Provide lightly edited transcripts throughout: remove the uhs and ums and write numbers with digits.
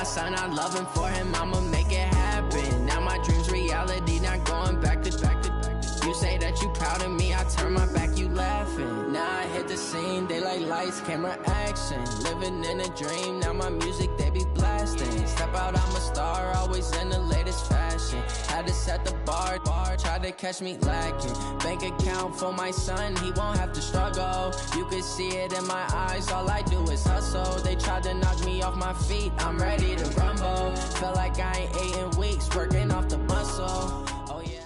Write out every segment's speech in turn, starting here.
son, I love him, for him, I'ma make it happen. Now my dream's reality, not going back to. You say that you proud of me, I turn my back, you laughing. Now I hit the scene, they like lights, camera, action. Living in a dream, now my music, they be blasting. Step out, I'm a star, always in the latest fashion. Had to set the bar, try to catch me lacking. Bank account for my son, he won't have to struggle. You can see it in my eyes, all I do is hustle. They tried to knock me off my feet, I'm ready to rumble. Feel like I ain't ate in weeks, working off the muscle. Oh yeah.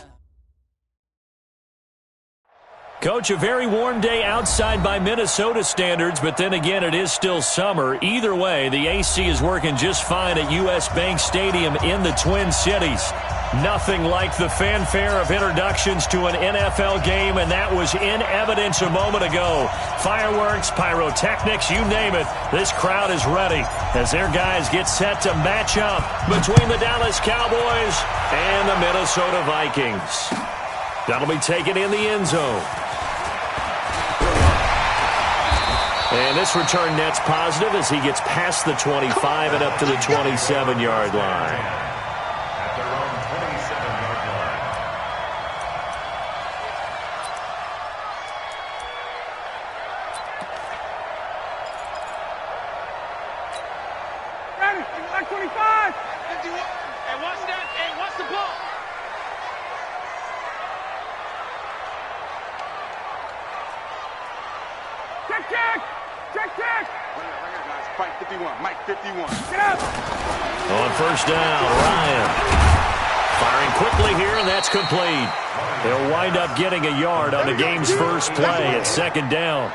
Coach, a very warm day outside by Minnesota standards, but then again, it is still summer. Either way, the AC is working just fine at U.S. Bank Stadium in the Twin Cities. Nothing like the fanfare of introductions to an NFL game, and that was in evidence a moment ago. Fireworks, pyrotechnics, you name it. This crowd is ready as their guys get set to match up between the Dallas Cowboys and the Minnesota Vikings. That'll be taken in the end zone. And this return net's positive as he gets past the 25 and up to the 27-yard line. At their own 27-yard line. Ready, like 25. 51. Hey, watch that. Hey, watch the ball. Check, check. Check, check. Right here, guys. Fight 51. Mike 51. Get up. On first down, Ryan. Firing quickly here, and that's complete. They'll wind up getting a yard on the game's first play at second down.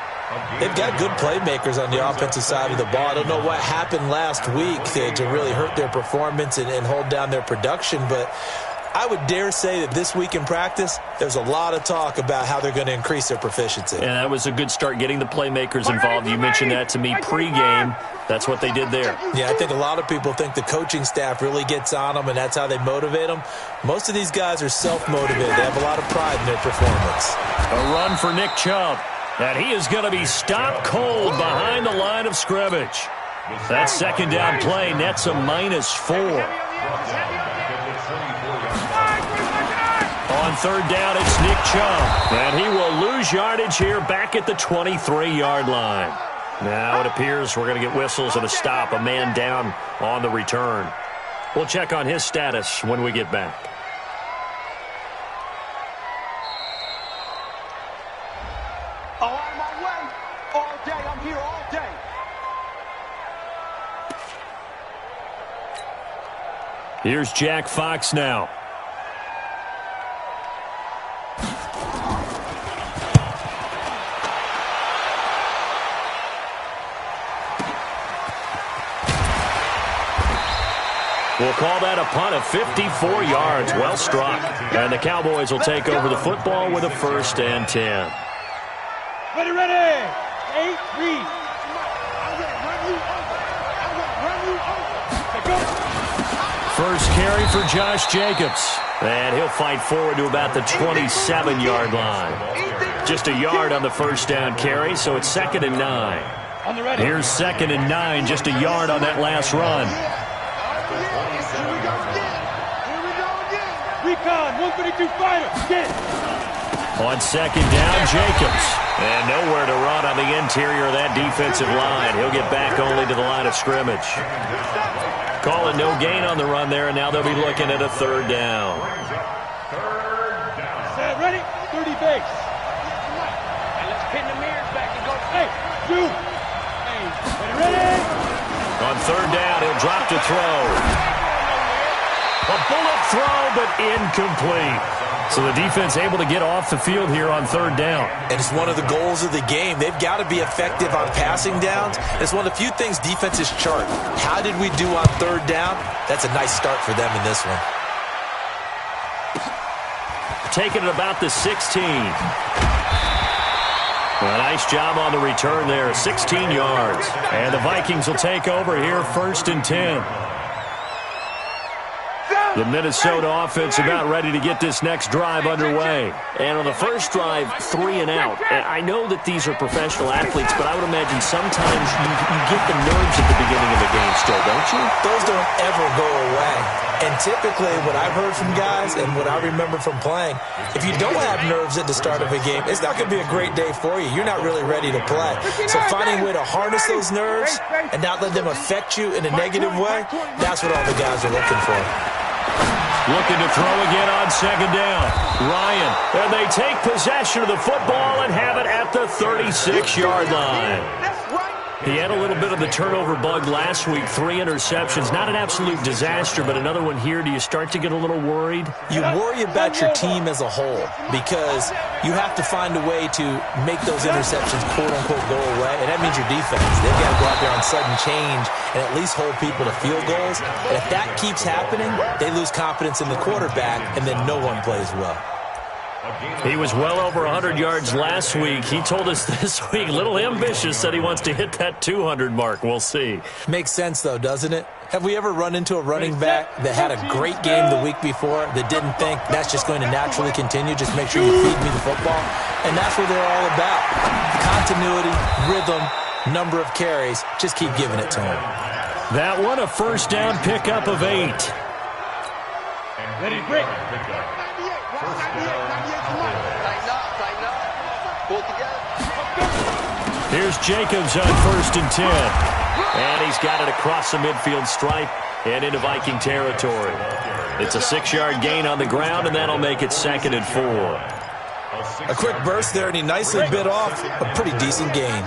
They've got good playmakers on the offensive side of the ball. I don't know what happened last week to really hurt their performance and hold down their production, but I would dare say that this week in practice, there's a lot of talk about how they're going to increase their proficiency. And that was a good start, getting the playmakers involved. You mentioned that to me pregame. That's what they did there. Yeah, I think a lot of people think the coaching staff really gets on them, and that's how they motivate them. Most of these guys are self-motivated. They have a lot of pride in their performance. A run for Nick Chubb. And he is going to be stopped cold behind the line of scrimmage. That second down play nets a -4. On third down, it's Nick Chubb. And he will lose yardage here back at the 23-yard line. Now it appears we're going to get whistles and a stop, a man down on the return. We'll check on his status when we get back. Oh, on my way. All day. I'm here all day. Here's Jack Fox now. We'll call that a punt of 54 yards. Well struck. And the Cowboys will take over the football with a 1st and 10. Ready, ready. 8, read. First carry for Josh Jacobs. And he'll fight forward to about the 27-yard line. Just a yard on the first down carry, so it's 2nd and 9. Here's 2nd and 9, just a yard on that last run. Recon, 132 fighter, get it. On 2nd down, Jacobs. And nowhere to run on the interior of that defensive line. He'll get back only to the line of scrimmage. Calling no gain on the run there, and now they'll be looking at a 3rd down. Set, ready? 30 base. And let's pin the mirrors back and go, hey, shoot. Hey, ready? On 3rd down, he'll drop to throw. A bullet throw, but incomplete. So the defense able to get off the field here on 3rd down. And it's one of the goals of the game. They've got to be effective on passing downs. It's one of the few things defenses chart. How did we do on 3rd down? That's a nice start for them in this one. Taking it about the 16. A nice job on the return there, 16 yards. And the Vikings will take over here 1st and 10. The Minnesota offense about ready to get this next drive underway. And on the first drive, 3 and out. And I know that these are professional athletes, but I would imagine sometimes you get the nerves at the beginning of the game still, don't you? Those don't ever go away. And typically what I've heard from guys and what I remember from playing, if you don't have nerves at the start of a game, it's not going to be a great day for you. You're not really ready to play. So finding a way to harness those nerves and not let them affect you in a negative way, that's what all the guys are looking for. Looking to throw again on second down. Ryan, and they take possession of the football and have it at the 36-yard line. He had a little bit of the turnover bug last week, 3 interceptions. Not an absolute disaster, but another one here. Do you start to get a little worried? You worry about your team as a whole because you have to find a way to make those interceptions, quote-unquote, go away, and that means your defense. They've got to go out there on sudden change and at least hold people to field goals. And if that keeps happening, they lose confidence in the quarterback, and then no one plays well. He was well over 100 yards last week. He told us this week, a little ambitious, said he wants to hit that 200 mark. We'll see. Makes sense, though, doesn't it? Have we ever run into a running back that had a great game the week before that didn't think that's just going to naturally continue? Just make sure you feed me the football. And that's what they're all about. Continuity, rhythm, number of carries. Just keep giving it to him. That one, a first down pickup of 8. Ready, break. Here's Jacobs on 1st and 10. And he's got it across the midfield stripe and into Viking territory. It's a 6-yard gain on the ground, and that'll make it 2nd and 4. A quick burst there, and he nicely bit off a pretty decent gain.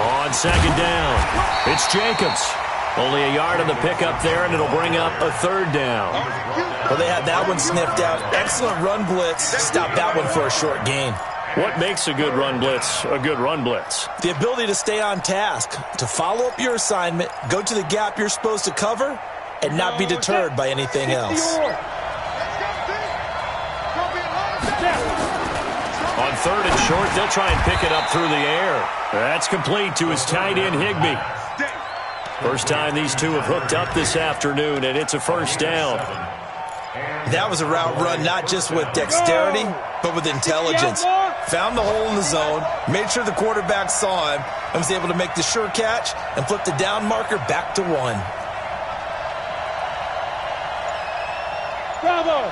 On 2nd down, it's Jacobs. Only a yard on the pickup there, and it'll bring up a 3rd down. Well, they had that one sniffed out. Excellent run blitz. Stop that one for a short gain. What makes a good run blitz a good run blitz? The ability to stay on task, to follow up your assignment, go to the gap you're supposed to cover, and not be deterred by anything else. On 3rd and short, they'll try and pick it up through the air. That's complete to his tight end, Higbee. First time these two have hooked up this afternoon, and it's a first down. That was a route run not just with dexterity, but with intelligence. Found the hole in the zone, made sure the quarterback saw him, and was able to make the sure catch and flip the down marker back to 1. Bravo!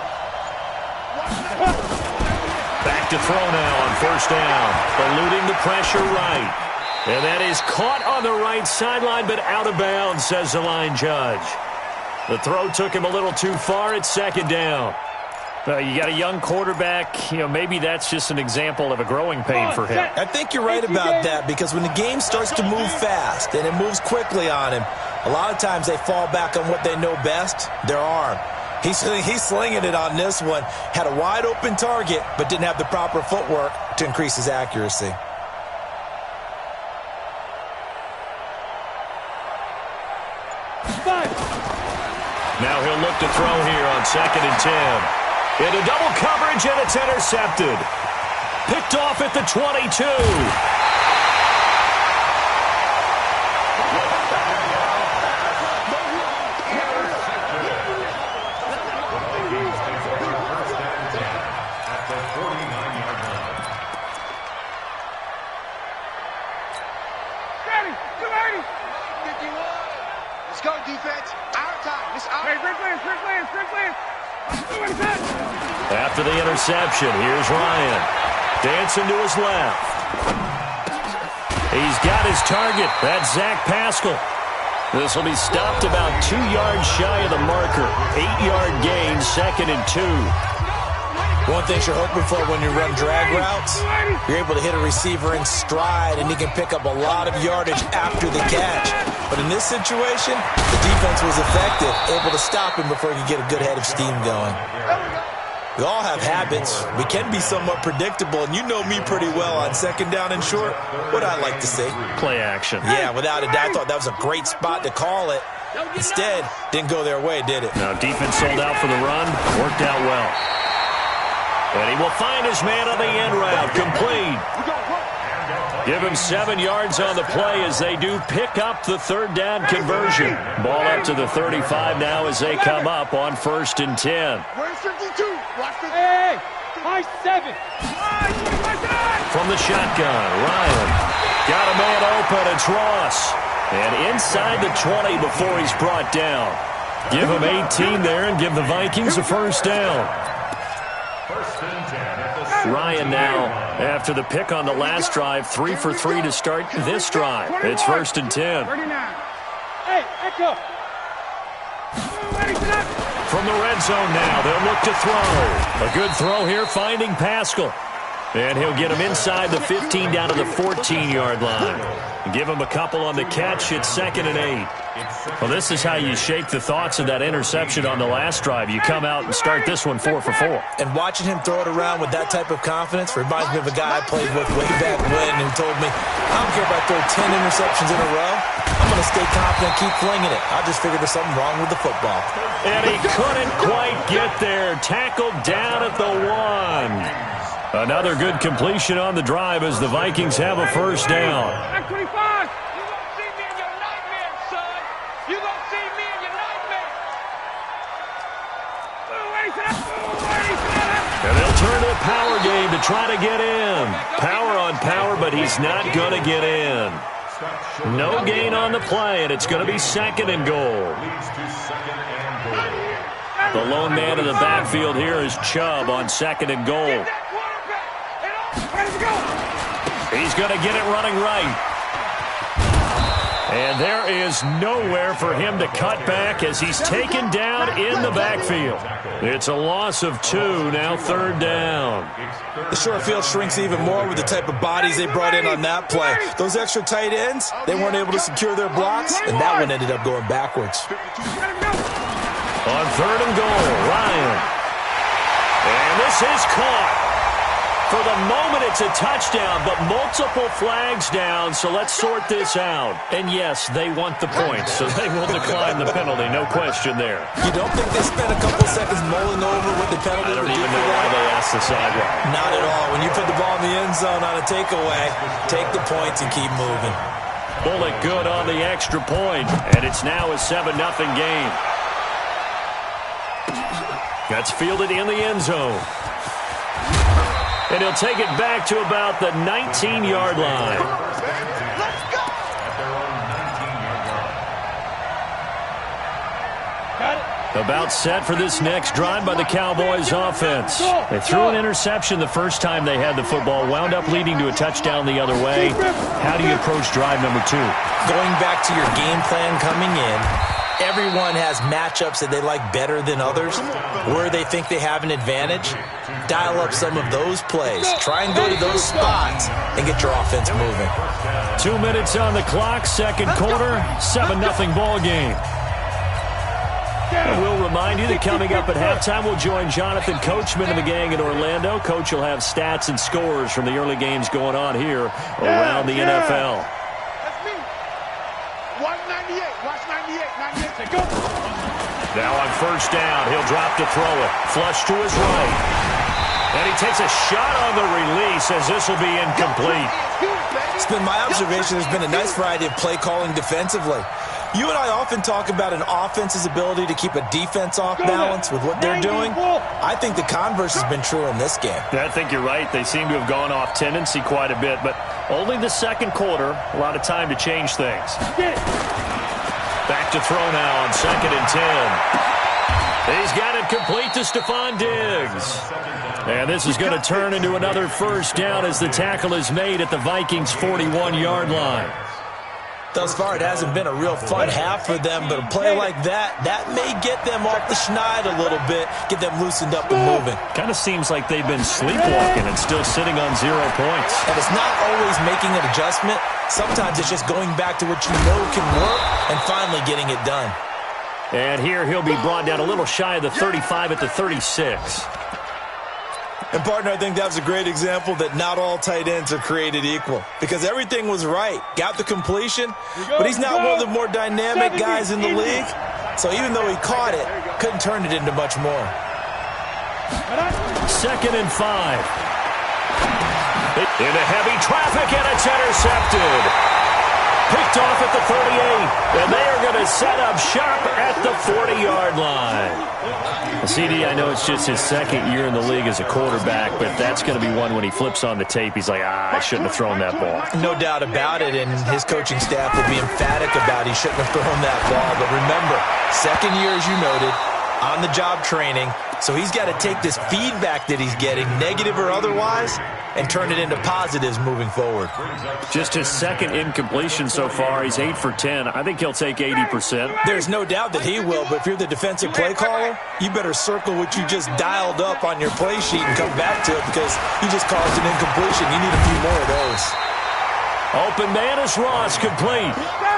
Back to throw now on 1st down. Eluding the pressure right. And that is caught on the right sideline, but out of bounds, says the line judge. The throw took him a little too far. It's 2nd down. You got a young quarterback. Maybe that's just an example of a growing pain for him. I think you're right about that because when the game starts to move fast and it moves quickly on him, a lot of times they fall back on what they know best, their arm. He's slinging it on this one. Had a wide open target, but didn't have the proper footwork to increase his accuracy. Now he'll look to throw here on 2nd and 10. Into double coverage, and it's intercepted. Picked off at the 22. Let's go, defense. Our time. It's our time. After the interception, here's Ryan. Dancing to his left. He's got his target. That's Zach Pascal. This will be stopped about 2 yards shy of the marker. 8-yard gain, 2nd and 2. One thing you're hoping for when you run drag routes, you're able to hit a receiver in stride, and he can pick up a lot of yardage after the catch. But in this situation, the defense was effective, able to stop him before he could get a good head of steam going. We all have habits. We can be somewhat predictable, and you know me pretty well on 2nd down and short. What I like to see. Play action. Yeah, without a doubt. I thought that was a great spot to call it. Instead, didn't go their way, did it? Now, defense sold out for the run. Worked out well. And he will find his man on the end route. Complete. Give him 7 yards on the play as they do pick up the third down conversion. Ball up to the 35 now as they come up on 1st and 10. Hey, high 7. From the shotgun, Ryan got a man open. It's Ross. And inside the 20 before he's brought down. Give him 18 there and give the Vikings a first down. Ryan now, after the pick on the last drive, 3 for 3 to start this drive. It's 1st and 10. Hey, echo. From the red zone now, they'll look to throw. A good throw here, finding Pascal. And he'll get him inside the 15 down to the 14-yard line. Give him a couple on the catch. It's 2nd and 8. Well, this is how you shake the thoughts of that interception on the last drive. You come out and start this one 4 for 4. And watching him throw it around with that type of confidence reminds me of a guy I played with way back when who told me, I don't care if I throw 10 interceptions in a row. I'm going to stay confident, keep flinging it. I just figured there's something wrong with the football. And he couldn't quite get there. Tackled down at the 1. Another good completion on the drive as the Vikings have a first down. X25. You gonna see me in your nightmare, son. You gonna see me in your nightmare. And they'll turn to a power game to try to get in. Power on power, but he's not going to get in. No gain on the play, and it's going to be 2nd and goal. The lone man in the backfield here is Chubb on 2nd and goal. He's going to get it running right. And there is nowhere for him to cut back as he's taken down in the backfield. It's a loss of 2, now 3rd down. The short field shrinks even more with the type of bodies they brought in on that play. Those extra tight ends, they weren't able to secure their blocks, and that one ended up going backwards. On 3rd and goal, Ryan. And this is caught. For the moment, it's a touchdown, but multiple flags down, so let's sort this out. And yes, they want the points, so they will decline the penalty, no question there. You don't think they spent a couple seconds mulling over what the penalty would do for that? I don't even know why they asked the sideline. Not at all. When you put the ball in the end zone on a takeaway, take the points and keep moving. Bullet good on the extra point, and it's now a 7-0 game. That's fielded in the end zone. And he'll take it back to about the 19-yard line. Let's go! About set for this next drive by the Cowboys offense. They threw an interception the first time they had the football, wound up leading to a touchdown the other way. How do you approach drive number 2? Going back to your game plan coming in, everyone has matchups that they like better than others, where they think they have an advantage. Dial up some of those plays. Try and go to those spots and get your offense moving. 2 minutes on the clock, 2nd quarter, 7-0 ball game. And we'll remind you that coming up at halftime, we'll join Jonathan Coachman and the gang in Orlando. Coach will have stats and scores from the early games going on here around the NFL. That's me. Watch 98. Watch 98. 98. Say go. Now on 1st down, he'll drop to throw it. Flush to his right. And he takes a shot on the release as this will be incomplete. It's been my observation there's been a nice variety of play calling defensively. You and I often talk about an offense's ability to keep a defense off balance with what they're doing. I think the converse has been true in this game. I think you're right. They seem to have gone off tendency quite a bit, but only the 2nd quarter, a lot of time to change things. Back to throw now on 2nd and 10. He's got it complete to Stephon Diggs. And this is going to turn into another first down as the tackle is made at the Vikings' 41-yard line. Thus far, it hasn't been a real fun half for them, but a play like that may get them off the schneid a little bit, get them loosened up and moving. Kind of seems like they've been sleepwalking and still sitting on 0 points. And it's not always making an adjustment. Sometimes it's just going back to what you know can work and finally getting it done. And here he'll be brought down a little shy of the 35 at the 36. And, partner, I think that was a great example that not all tight ends are created equal. Because everything was right. Got the completion, but he's not one of the more dynamic guys in the league. So even though he caught it, couldn't turn it into much more. 2nd and 5. Into heavy traffic, and it's intercepted. Picked off at the 38, and they are going to set up shop at the 40-yard line. CD, I know it's just his second year in the league as a quarterback, but that's going to be one when he flips on the tape, he's like, I shouldn't have thrown that ball. No doubt about it, and his coaching staff will be emphatic about he shouldn't have thrown that ball. But remember, second year, as you noted, on-the-job training, so he's got to take this feedback that he's getting, negative or otherwise, and turn it into positives moving forward. Just his second incompletion so far. He's 8 for 10. I think he'll take 80%. There's no doubt that he will, but if you're the defensive play caller, you better circle what you just dialed up on your play sheet and come back to it because you just caused an incompletion. You need a few more of those. Open man is Ross, complete.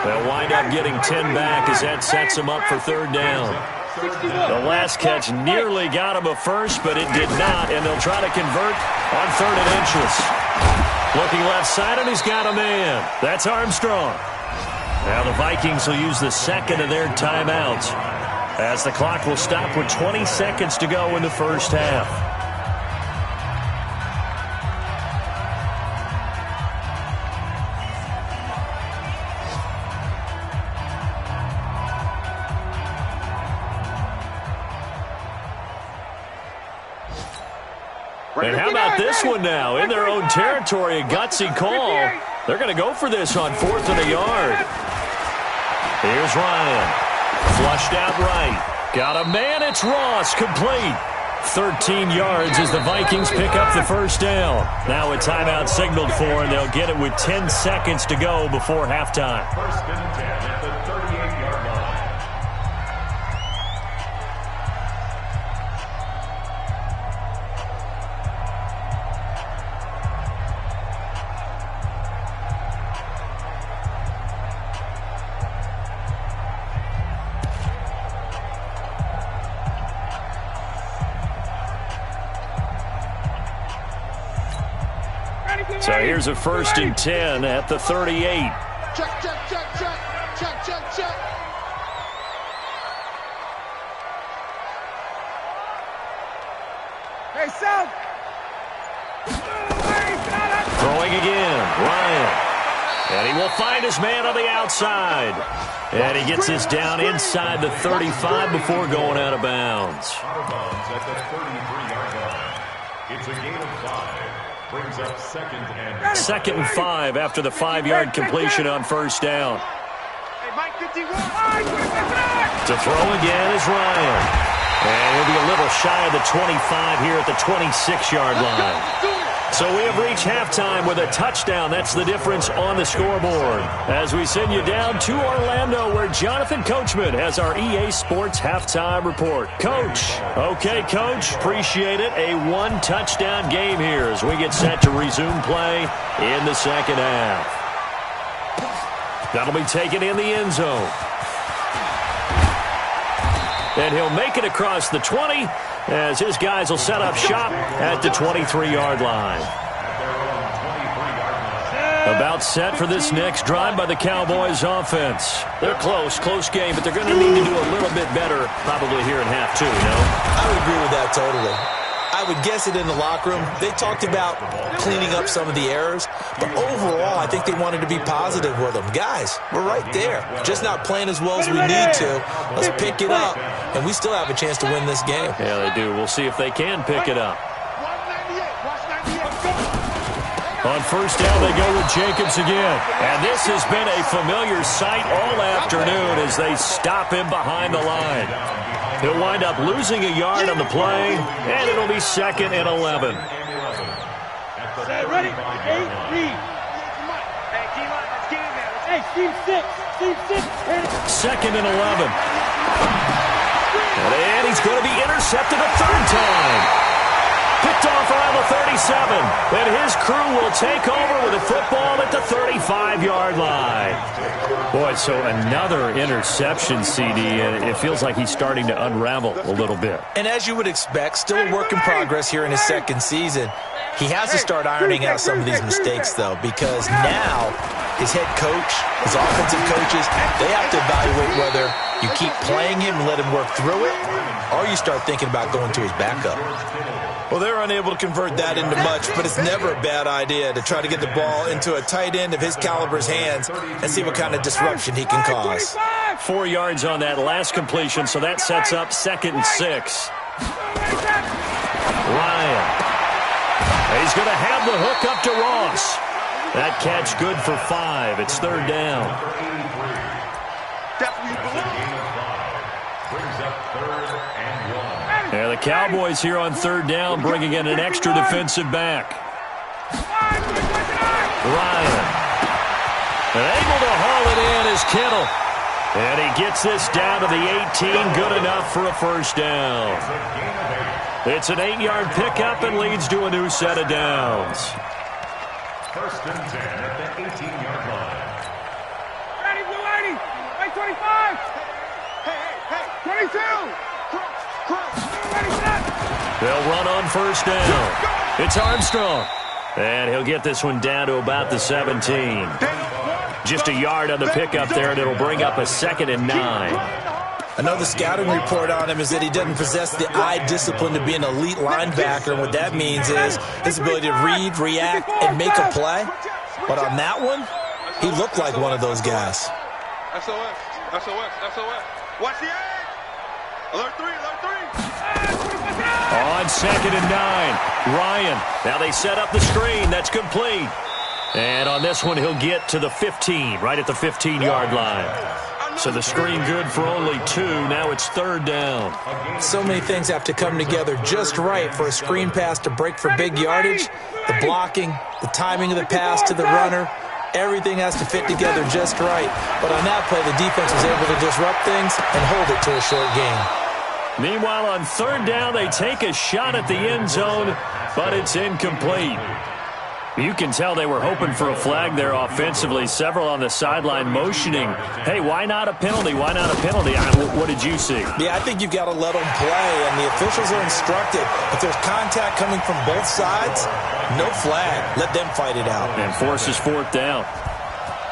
They'll wind up getting 10 back as that sets him up for third down. The last catch nearly got him a first, but it did not, and they'll try to convert on 3rd and inches. Looking left side, and he's got a man. That's Armstrong. Now the Vikings will use the second of their timeouts as the clock will stop with 20 seconds to go in the first half. And how about this one now? In their own territory, a gutsy call. They're going to go for this on 4th and a yard. Here's Ryan. Flushed out right. Got a man. It's Ross. Complete. 13 yards as the Vikings pick up the first down. Now a timeout signaled for, and they'll get it with 10 seconds to go before halftime. 1st and 10 at the 38-yard line. So here's a 1st and 10 at the 38. Check, check, check, check, check, check, check. Hey, South. Throwing again, Ryan. And he will find his man on the outside. And he gets this down inside the 35 before going out of bounds. Out of bounds at the 33-yard line. It's a gain of 5. Brings up 2nd and 5 after the 5-yard completion on first down. To throw again is Ryan. And he'll be a little shy of the 25 here at the 26-yard line. So we have reached halftime with a touchdown. That's the difference on the scoreboard. As we send you down to Orlando, where Jonathan Coachman has our EA Sports halftime report. Coach. Okay, Coach. Appreciate it. A 1-touchdown game here as we get set to resume play in the second half. That'll be taken in the end zone. And he'll make it across the 20 as his guys will set up shop at the 23-yard line. About set for this next drive by the Cowboys offense. They're close game, but they're going to need to do a little bit better probably here in half two, you know? I would agree with that totally. I would guess it in the locker room. They talked about cleaning up some of the errors, but overall, I think they wanted to be positive with them. Guys, we're right there. Just not playing as well as we need to. Let's pick it up, and we still have a chance to win this game. Yeah, they do. We'll see if they can pick it up. On first down, they go with Jacobs again. And this has been a familiar sight all afternoon as they stop him behind the line. He'll wind up losing a yard on the play, and it'll be 2nd and 11. Ready? 8, read. Hey, G-Line, let's get in there. Hey, Steve 6. 2nd and 11. And he's going to be intercepted a third time. Picked off around the 37. And his crew will take over with a football at the 35-yard line. Boy, so another interception, CD. And it feels like he's starting to unravel a little bit. And as you would expect, still a work in progress here in his second season. He has to start ironing out some of these mistakes, though, because now his head coach, his offensive coaches, they have to evaluate whether you keep playing him and let him work through it, or you start thinking about going to his backup. Well, they're unable to convert that into much, but it's never a bad idea to try to get the ball into a tight end of his caliber's hands and see what kind of disruption he can cause. 4 yards on that last completion, so that sets up 2nd and 6. Ryan. He's going to have the hook up to Ross. That catch good for 5. It's 3rd down. Yeah, the Cowboys here on 3rd down, bringing in an extra defensive back. Ryan. And able to haul it in is Kittle. And he gets this down to the 18, good enough for a 1st down. It's an 8-yard pickup and leads to a new set of downs. 1st and 10 at the 18-yard line. Ready, Blue 80. Hey, 25. Hey, 22. They'll run on 1st down. It's Armstrong. And he'll get this one down to about the 17. Just a yard on the pickup there, and it'll bring up a 2nd and 9. I know the scouting report on him is that he doesn't possess the eye discipline to be an elite linebacker. And what that means is his ability to read, react, and make a play. But on that one, he looked like one of those guys. SOS. Watch the edge. Alert 3. On 2nd and 9, Ryan. Now they set up the screen. That's complete. And on this one, he'll get to the 15, right at the 15-yard line. So the screen good for only 2. Now it's 3rd down. So many things have to come together just right for a screen pass to break for big yardage. The blocking, the timing of the pass to the runner, everything has to fit together just right. But on that play, the defense was able to disrupt things and hold it to a short gain. Meanwhile, on 3rd down, they take a shot at the end zone, but it's incomplete. You can tell they were hoping for a flag there offensively. Several on the sideline motioning. Hey, why not a penalty? Why not a penalty? What did you see? Yeah, I think you've got to let them play, and the officials are instructed. If there's contact coming from both sides, no flag. Let them fight it out. And forces 4th down.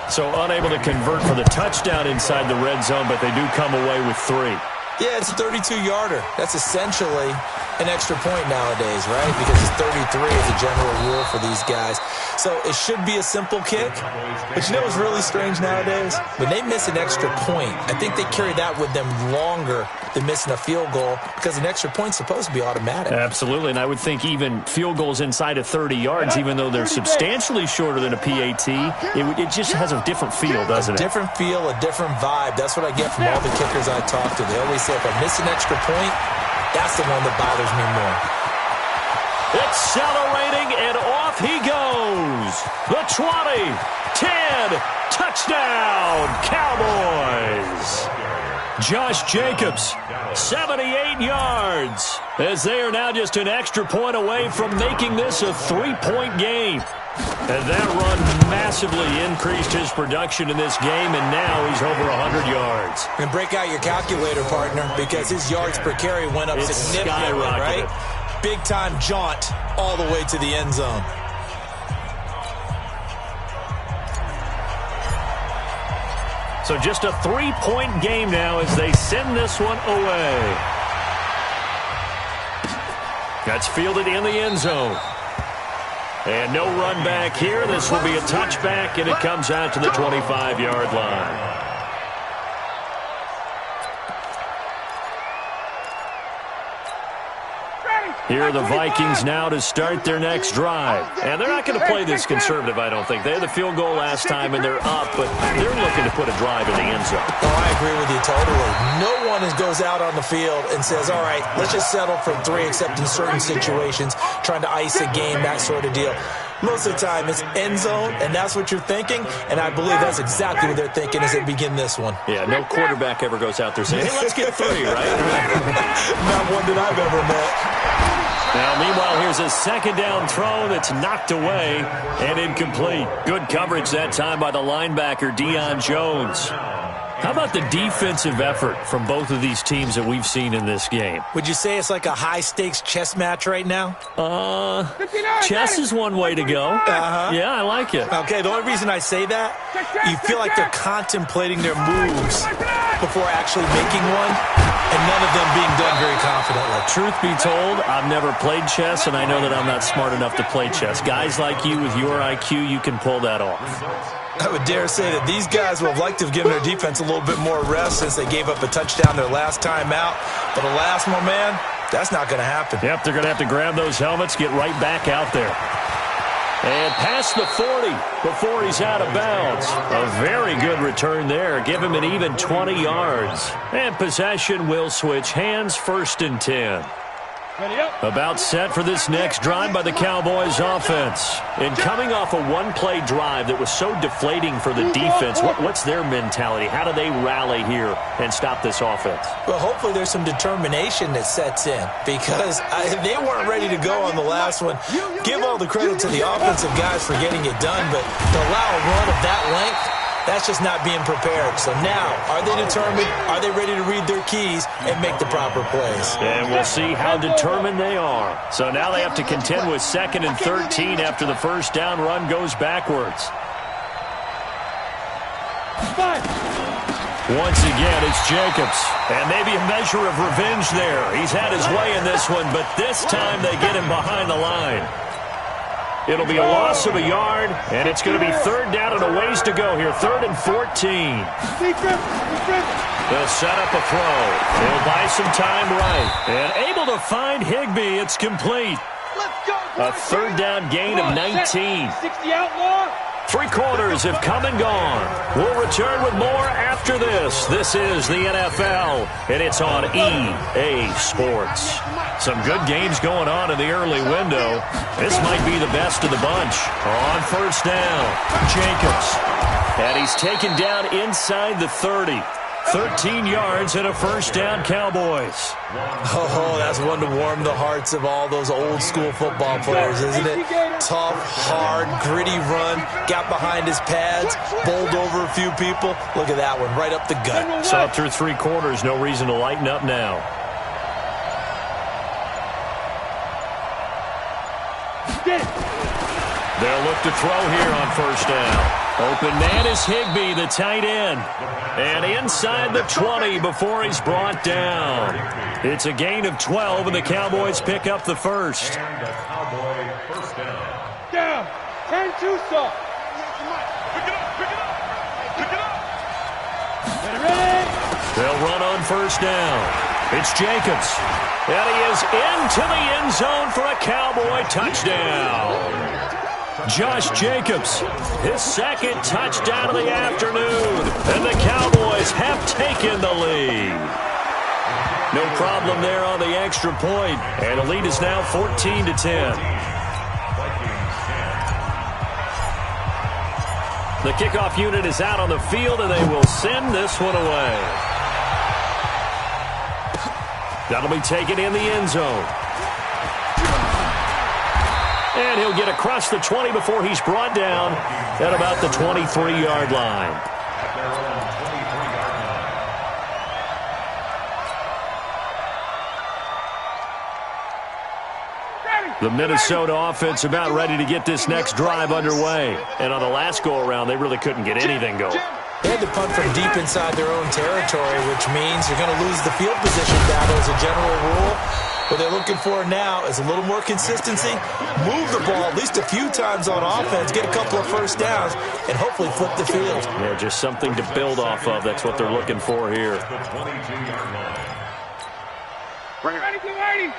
So unable to convert for the touchdown inside the red zone, but they do come away with 3. Yeah, it's a 32-yarder. That's essentially an extra point nowadays, right? Because it's 33 as a general rule for these guys. So it should be a simple kick. But you know what's really strange nowadays? When they miss an extra point, I think they carry that with them longer than missing a field goal because an extra point's supposed to be automatic. Absolutely, and I would think even field goals inside of 30 yards, even though they're substantially shorter than a PAT, it just has a different feel, doesn't it? A different feel, a different vibe. That's what I get from all the kickers I talk to. They always say, if I miss an extra point, that's the one that bothers me more. Accelerating, and off he goes. The 20, 10, touchdown, Cowboys. Josh Jacobs, 78 yards, as they are now just an extra point away from making this a 3-point game. And that run massively increased his production in this game, and now he's over 100 yards. And break out your calculator, partner, because his yards per carry went up significantly, right? Big-time jaunt all the way to the end zone. So just a 3-point game now as they send this one away. That's fielded in the end zone. And no run back here. This will be a touchback, and it comes out to the 25-yard line. Here are the Vikings now to start their next drive. And they're not going to play this conservative, I don't think. They had the field goal last time, and they're up, but they're looking to put a drive in the end zone. Oh, I agree with you totally. No one goes out on the field and says, all right, let's just settle for 3, except in certain situations, trying to ice a game, that sort of deal. Most of the time, it's end zone, and that's what you're thinking, and I believe that's exactly what they're thinking as they begin this one. Yeah, no quarterback ever goes out there saying, hey, let's get 3, right? Not one that I've ever met. Now, meanwhile, here's a second down throw that's knocked away and incomplete. Good coverage that time by the linebacker, Deion Jones. How about the defensive effort from both of these teams that we've seen in this game? Would you say it's like a high-stakes chess match right now? Chess is one way to go. Yeah, I like it. Okay, the only reason I say that, you feel like they're contemplating their moves before actually making one, and none of them being done very confidently. Truth be told, I've never played chess, and I know that I'm not smart enough to play chess. Guys like you with your IQ, you can pull that off. I would dare say that these guys would have liked to have given their defense a little bit more rest since they gave up a touchdown their last time out. But alas, my man, that's not going to happen. Yep, they're going to have to grab those helmets, get right back out there. And past the 40 before he's out of bounds. A very good return there. Give him an even 20 yards. And possession will switch hands, 1st and 10. About set for this next drive by the Cowboys offense. And coming off a one-play drive that was so deflating for the defense, what's their mentality? How do they rally here and stop this offense? Well, hopefully there's some determination that sets in because they weren't ready to go on the last one. Give all the credit to the offensive guys for getting it done, but to allow a run of that length, that's just not being prepared. So now, are they determined? Are they ready to read their keys and make the proper plays? And we'll see how determined they are. So now they have to contend with 2nd and 13 after the first down run goes backwards. Once again, it's Jacobs. And maybe a measure of revenge there. He's had his way in this one, but this time they get him behind the line. It'll be a loss of a yard, and it's going to be 3rd down and a ways to go here. 3rd and 14. They'll set up a throw. They'll buy some time right. And able to find Higbee. It's complete. A 3rd down gain of 19. 60 outlaw. 3 quarters have come and gone. We'll return with more after this. This is the NFL, and it's on EA Sports. Some good games going on in the early window. This might be the best of the bunch. On 1st down, Jacobs. And he's taken down inside the 30. 13 yards and a 1st down, Cowboys. Oh, that's one to warm the hearts of all those old school football players, isn't it? Tough, hard, gritty run, got behind his pads, bowled over a few people. Look at that one, right up the gut. So up through 3 quarters, no reason to lighten up now. They'll look to throw here on 1st down. Open man is Higbee, the tight end. And inside the 20 before he's brought down. It's a gain of 12, and the Cowboys pick up the first. And a Cowboy 1st down. Down. 10-2 stop. Pick it up, pick it up, pick it up. Ready? They'll run on 1st down. It's Jacobs. And he is into the end zone for a Cowboy touchdown. Josh Jacobs, his 2nd touchdown of the afternoon. And the Cowboys have taken the lead. No problem there on the extra point. And the lead is now 14-10. The kickoff unit is out on the field, and they will send this one away. That'll be taken in the end zone. And he'll get across the 20 before he's brought down at about the 23-yard line. At their own 23-yard line. The Minnesota offense about ready to get this next drive underway. And on the last go-around, they really couldn't get anything going. They had to punt from deep inside their own territory, which means you're going to lose the field position battle as a general rule. What they're looking for now is a little more consistency, move the ball at least a few times on offense, get a couple of 1st downs, and hopefully flip the field. Yeah, just something to build off of. That's what they're looking for here. The 22-yard line. Ready, ready, ready.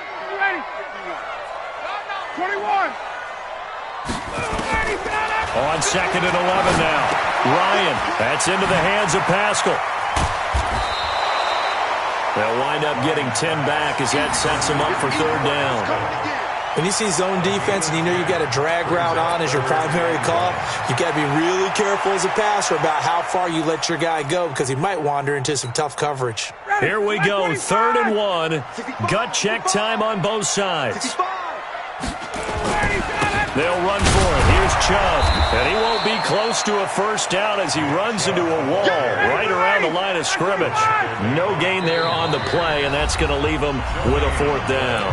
21. On 2nd and 11 now. Ryan, that's into the hands of Pascal. They'll wind up getting 10 back as that sets them up for 3rd down. When you see zone defense and you know you've got a drag route on as your primary call, you've got to be really careful as a passer about how far you let your guy go because he might wander into some tough coverage. Here we go, 3rd and 1. Gut check time on both sides. They'll run for it. Here's Chubb. And he won't be close to a first down as he runs into a wall right around the line of scrimmage. No gain there on the play, and that's going to leave him with a fourth down.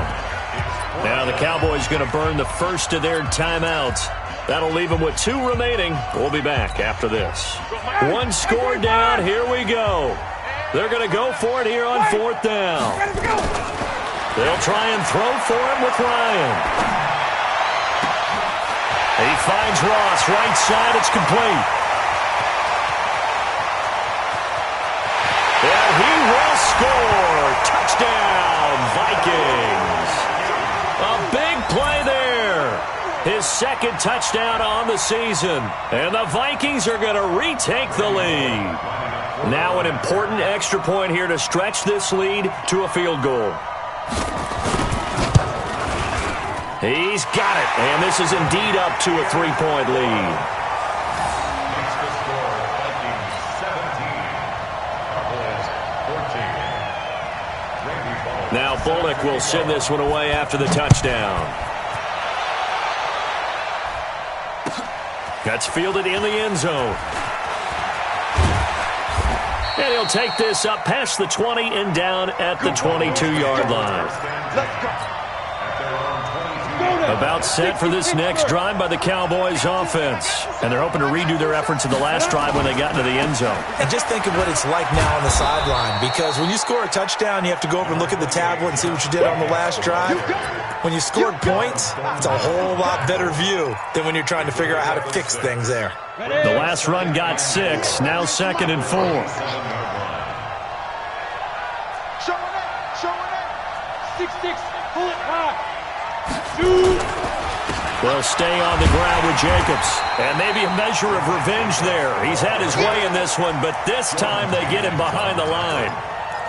Now the Cowboys going to burn the first of their timeouts. That'll leave them with 2 remaining. We'll be back after this. 1 score down. Here we go. They're going to go for it here on 4th down. They'll try and throw for him with Ryan. He finds Ross. Right side. It's complete. And he will score. Touchdown, Vikings. A big play there. His 2nd touchdown on the season. And the Vikings are going to retake the lead. Now an important extra point here to stretch this lead to a field goal. He's got it. And this is indeed up to a 3-point lead. Makes the score Vikings 17. Cowboys 14. Now Bullock will send this one away after the touchdown. That's fielded in the end zone. And he'll take this up past the 20 and down at the 22-yard line. About set for this next drive by the Cowboys offense. And they're hoping to redo their efforts in the last drive when they got into the end zone. And just think of what it's like now on the sideline, because when you score a touchdown, you have to go over and look at the tablet and see what you did on the last drive. When you scored points, it's a whole lot better view than when you're trying to figure out how to fix things there. The last run got 6, now 2nd and 4. Showing it. 6-6. Pull it high. They'll stay on the ground with Jacobs. And maybe a measure of revenge there. He's had his way in this one, but this time they get him behind the line.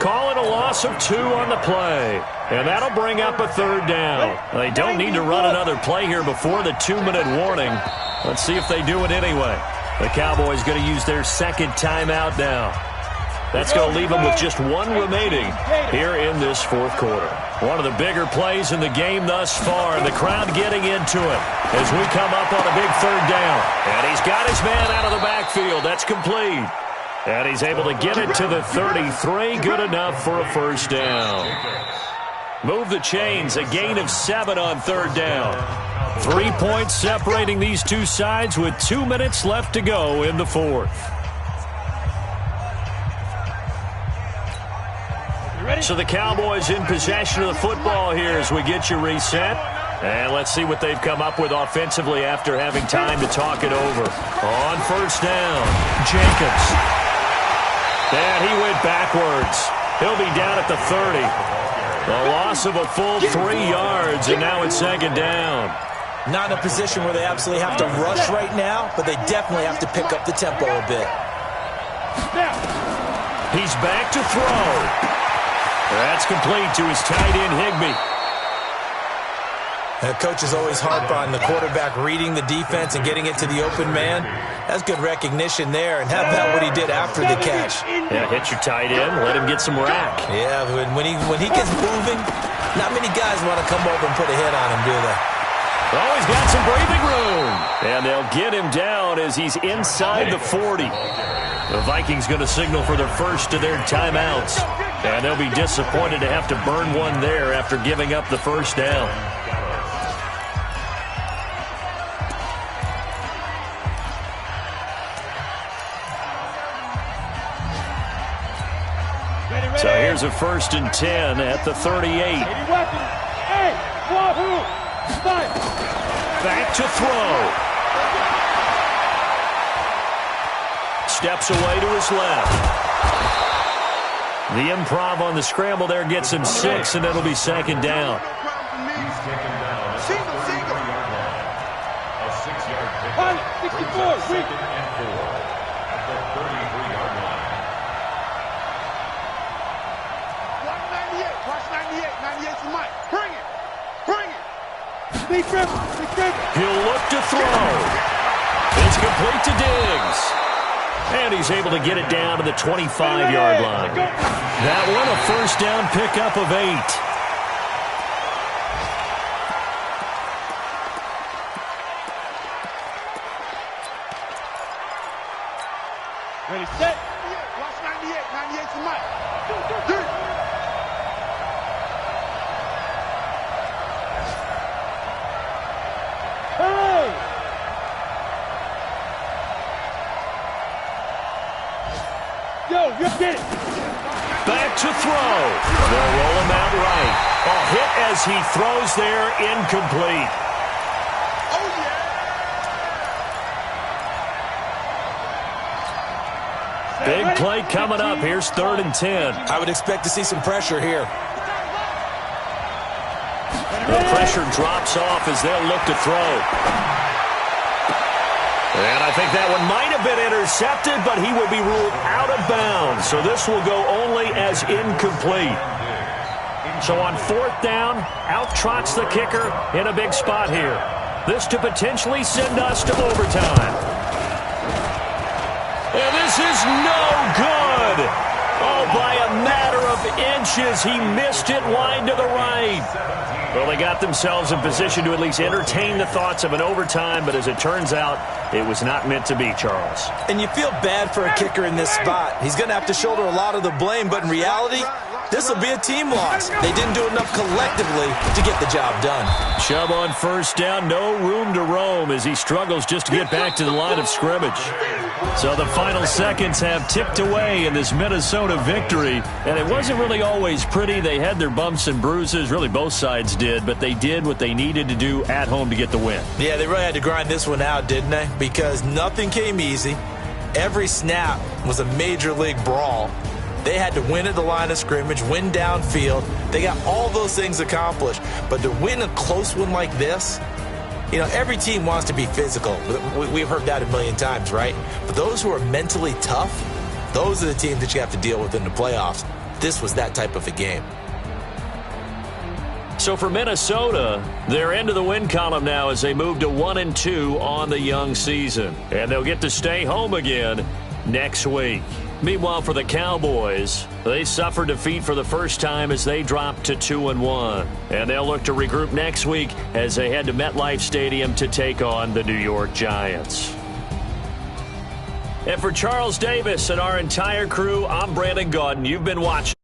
Call it a loss of 2 on the play. And that'll bring up a 3rd down. They don't need to run another play here before the 2-minute warning. Let's see if they do it anyway. The Cowboys going to use their 2nd timeout now. That's going to leave them with just 1 remaining here in this 4th quarter. One of the bigger plays in the game thus far, and the crowd getting into it as we come up on a big 3rd down. And he's got his man out of the backfield. That's complete. And he's able to get it to the 33. Good enough for a first down. Move the chains. A gain of 7 on 3rd down. 3 points separating these two sides with 2 minutes left to go in the 4th. So the Cowboys in possession of the football here as we get you reset. And let's see what they've come up with offensively after having time to talk it over. On 1st down, Jacobs. And he went backwards. He'll be down at the 30. A loss of a full 3 yards, and now it's 2nd down. Not in a position where they absolutely have to rush right now, but they definitely have to pick up the tempo a bit. He's back to throw. That's complete to his tight end, Higbee. The coaches always harp on the quarterback reading the defense and getting it to the open man. That's good recognition there, and how about what he did after the catch? Yeah, hit your tight end, let him get some rack. Yeah, when he gets moving, not many guys want to come over and put a hit on him, do they? Oh, he's got some breathing room. And they'll get him down as he's inside the 40. The Vikings going to signal for their first of their timeouts. And they'll be disappointed to have to burn one there after giving up the first down. So here's a 1st and 10 at the 38. Back to throw. Steps away to his left. The improv on the scramble there gets him 6, and it'll be 2nd down. He's taken down at the 33-yard line. A 6-yard pickup brings up 2nd and 4 at the 33-yard line. Watch 98. 98's the mic. Bring it. He'll look to throw. It's complete to Diggs. And he's able to get it down to the 25-yard line. That one a first down pickup of 8. Ready, set. Watch 98. 98 to Mike. Hey! Yo, you get it. Back to throw. They'll roll him out right. A hit as he throws there, incomplete. Big play coming up. Here's 3rd and 10. I would expect to see some pressure here. The pressure drops off as they'll look to throw. And I think that one might have been intercepted, but he will be ruled out of bounds. So this will go only as incomplete. So on 4th down, out trots the kicker in a big spot here. This to potentially send us to overtime. And this is no good. Oh, by a matter of inches, he missed it wide to the right. Well, they got themselves in position to at least entertain the thoughts of an overtime, but as it turns out, it was not meant to be, Charles. And you feel bad for a kicker in this spot. He's going to have to shoulder a lot of the blame, but in reality, this will be a team loss. They didn't do enough collectively to get the job done. Chubb on 1st down, no room to roam as he struggles just to get back to the line of scrimmage. So the final seconds have ticked away in this Minnesota victory, and it wasn't really always pretty. They had their bumps and bruises, really both sides did, but they did what they needed to do at home to get the win. Yeah, they really had to grind this one out, didn't they? Because nothing came easy. Every snap was a major league brawl. They had to win at the line of scrimmage, win downfield. They got all those things accomplished. But to win a close one like this, you know, every team wants to be physical. We've heard that a million times, right? But those who are mentally tough, those are the teams that you have to deal with in the playoffs. This was that type of a game. So for Minnesota, they're into the win column now as they move to 1-2 on the young season. And they'll get to stay home again next week. Meanwhile, for the Cowboys, they suffered defeat for the first time as they dropped to 2-1. And they'll look to regroup next week as they head to MetLife Stadium to take on the New York Giants. And for Charles Davis and our entire crew, I'm Brandon Gaudin. You've been watching.